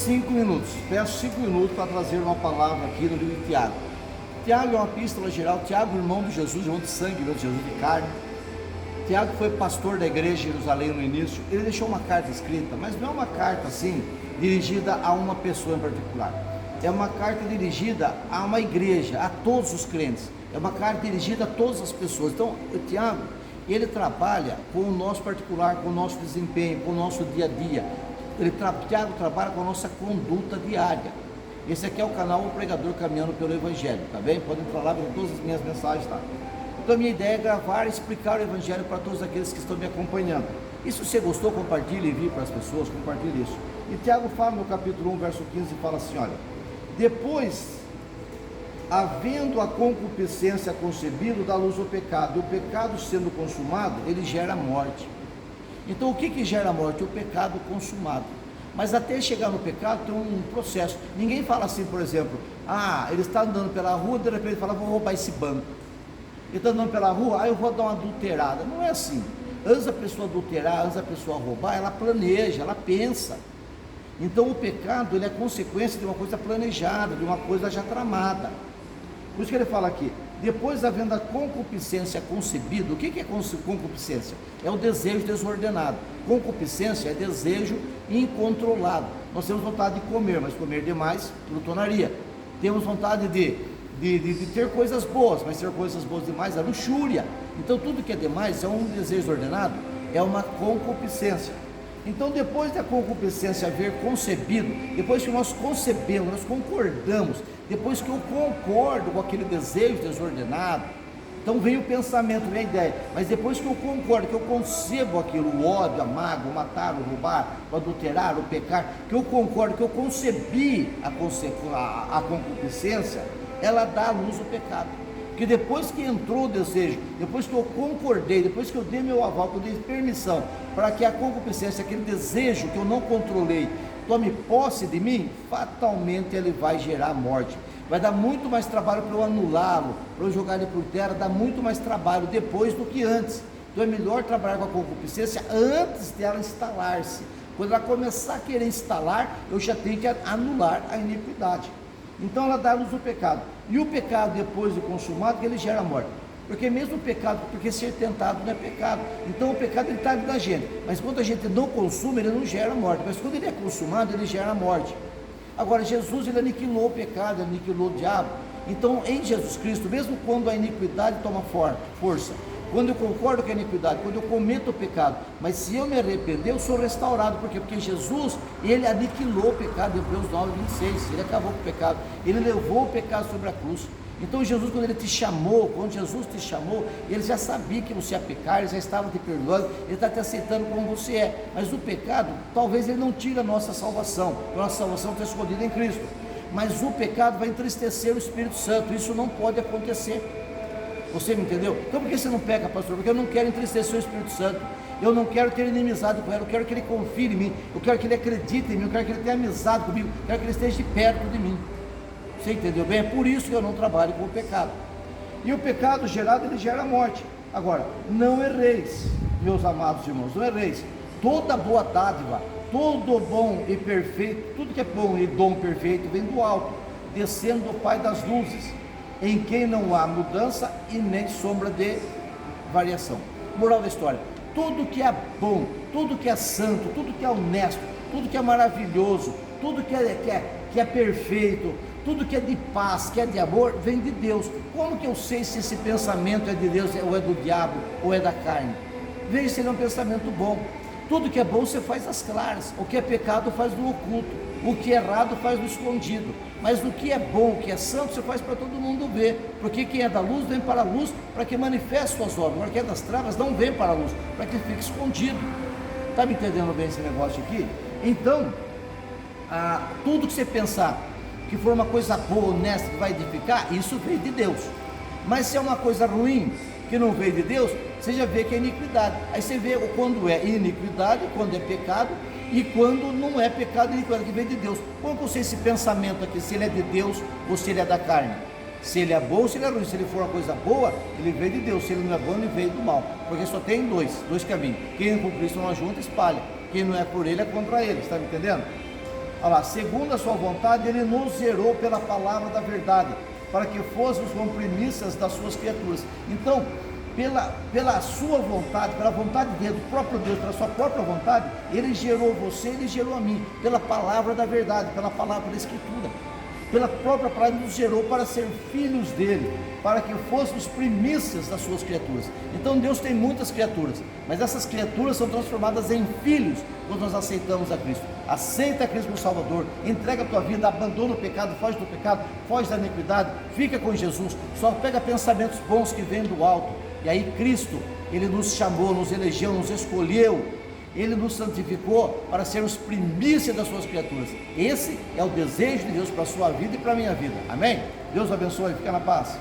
5 minutos. Peço 5 minutos para trazer uma palavra aqui no livro de Tiago. Tiago é uma epístola geral. Tiago, irmão de Jesus, irmão de sangue, irmão de Jesus de carne. Tiago foi pastor da igreja de Jerusalém no início. Ele deixou uma carta escrita, mas não é uma carta assim, dirigida a uma pessoa em particular. É uma carta dirigida a uma igreja, a todos os crentes. É uma carta dirigida a todas as pessoas. Então, o Tiago, ele trabalha com o nosso particular, com o nosso desempenho, com o nosso dia a dia. Tiago trabalha com a nossa conduta diária. Esse aqui é o canal O Pregador Caminhando pelo Evangelho, tá bem? Podem entrar lá, ver todas as minhas mensagens, tá? Então a minha ideia é gravar e explicar o Evangelho para todos aqueles que estão me acompanhando. E se você gostou, compartilhe e envie para as pessoas, compartilhe isso. E Tiago fala no capítulo 1, verso 15, fala assim, olha: depois, havendo a concupiscência concebido, dá luz ao pecado, e o pecado sendo consumado, ele gera morte. Então o que gera morte? O pecado consumado. Mas até chegar no pecado tem um processo. Ninguém fala assim, por exemplo, ele está andando pela rua, de repente fala, vou roubar esse banco. Ele está andando pela rua, eu vou dar uma adulterada. Não é assim. Antes da pessoa adulterar, antes da pessoa roubar, ela planeja, ela pensa. Então o pecado, ele é consequência de uma coisa planejada, de uma coisa já tramada. Por isso que ele fala aqui, depois havendo a concupiscência concebida. O que é concupiscência? É o desejo desordenado. Concupiscência é desejo incontrolado. Nós temos vontade de comer, mas comer demais, glutonaria. Temos vontade de ter coisas boas, mas ter coisas boas demais é luxúria. Então tudo que é demais é um desejo ordenado, é uma concupiscência. Então depois da concupiscência haver concebido, depois que nós concebemos, nós concordamos, depois que eu concordo com aquele desejo desordenado, então vem o pensamento, vem a ideia, mas depois que eu concordo, que eu concebo aquilo, o ódio, a mágoa, o matar, o roubar, o adulterar, o pecar, que eu concordo, que eu concebi a concupiscência, ela dá à luz o pecado. Porque depois que entrou o desejo, depois que eu concordei, depois que eu dei meu aval, que eu dei permissão para que a concupiscência, aquele desejo que eu não controlei, tome posse de mim, fatalmente ele vai gerar morte. Vai dar muito mais trabalho para eu anulá-lo, para eu jogar ele por terra, dá muito mais trabalho depois do que antes. Então é melhor trabalhar com a concupiscência antes dela instalar-se. Quando ela começar a querer instalar, eu já tenho que anular a iniquidade. Então ela dá luz ao pecado. E o pecado, depois de consumado, ele gera morte. Porque mesmo o pecado, porque ser tentado não é pecado. Então o pecado ele está dentro da gente. Mas quando a gente não consuma, ele não gera morte. Mas quando ele é consumado, ele gera morte. Agora Jesus, ele aniquilou o pecado, ele aniquilou o diabo. Então em Jesus Cristo, mesmo quando a iniquidade toma força, quando eu concordo com a iniquidade, quando eu cometo o pecado, mas se eu me arrepender, eu sou restaurado. Por quê? Porque Jesus, ele aniquilou o pecado, Hebreus 9, 26, ele acabou com o pecado, ele levou o pecado sobre a cruz. Então Jesus, quando Jesus te chamou, ele já sabia que você ia pecar, ele já estava te perdoando, ele está te aceitando como você é. Mas o pecado, talvez ele não tire a nossa salvação, a nossa salvação está escondida em Cristo. Mas o pecado vai entristecer o Espírito Santo, isso não pode acontecer. Você me entendeu? Então por que você não peca, pastor? Porque eu não quero entristecer o Espírito Santo. Eu não quero ter inimizade com ele, eu quero que ele confie em mim, eu quero que ele acredite em mim, eu quero que ele tenha amizade comigo, eu quero que ele esteja perto de mim. Você entendeu bem? É por isso que eu não trabalho com o pecado. E o pecado gerado, ele gera morte. Agora, não erreis, meus amados irmãos, não erreis. Toda boa dádiva, todo bom e perfeito, tudo que é bom e dom perfeito vem do alto, descendo do Pai das luzes, em quem não há mudança e nem sombra de variação. Moral da história: tudo que é bom, tudo que é santo, tudo que é honesto, tudo que é maravilhoso, tudo que é perfeito, tudo que é de paz, que é de amor, vem de Deus. Como que eu sei se esse pensamento é de Deus, ou é do diabo, ou é da carne? Veja se ele é um pensamento bom. Tudo que é bom você faz às claras, o que é pecado faz no oculto, o que é errado faz no escondido. Mas o que é bom, o que é santo, você faz para todo mundo ver, porque quem é da luz vem para a luz, para que manifeste suas obras. Agora quem é das trevas não vem para a luz, para que fique escondido. Está me entendendo bem esse negócio aqui? Então, tudo que você pensar que for uma coisa boa, honesta, que vai edificar, isso veio de Deus. Mas se é uma coisa ruim, que não veio de Deus, você já vê que é iniquidade. Aí você vê quando é iniquidade, quando é pecado, e quando não é pecado, iniquidade que veio de Deus. Como eu sei esse pensamento aqui, se ele é de Deus ou se ele é da carne? Se ele é bom ou se ele é ruim. Se ele for uma coisa boa, ele veio de Deus. Se ele não é bom, ele veio do mal. Porque só tem dois caminhos. Quem é com Cristo não ajunta, espalha. Quem não é por ele, é contra ele. Está me entendendo? Olha lá, segundo a sua vontade, ele nos gerou pela palavra da verdade, para que fôssemos como primícias das suas criaturas. Então, pela sua vontade, pela vontade dele, do próprio Deus, pela sua própria vontade, ele gerou você, ele gerou a mim, pela palavra da verdade, pela palavra da Escritura. Pela própria palavra, ele nos gerou para ser filhos dele, para que fôssemos primícias das suas criaturas. Então Deus tem muitas criaturas, mas essas criaturas são transformadas em filhos quando nós aceitamos a Cristo. Aceita a Cristo como Salvador, entrega a tua vida, abandona o pecado, foge do pecado, foge da iniquidade, fica com Jesus, só pega pensamentos bons que vêm do alto. E aí Cristo, ele nos chamou, nos elegeu, nos escolheu, ele nos santificou para sermos primícia das suas criaturas. Esse é o desejo de Deus para a sua vida e para a minha vida. Amém? Deus abençoe, fica na paz.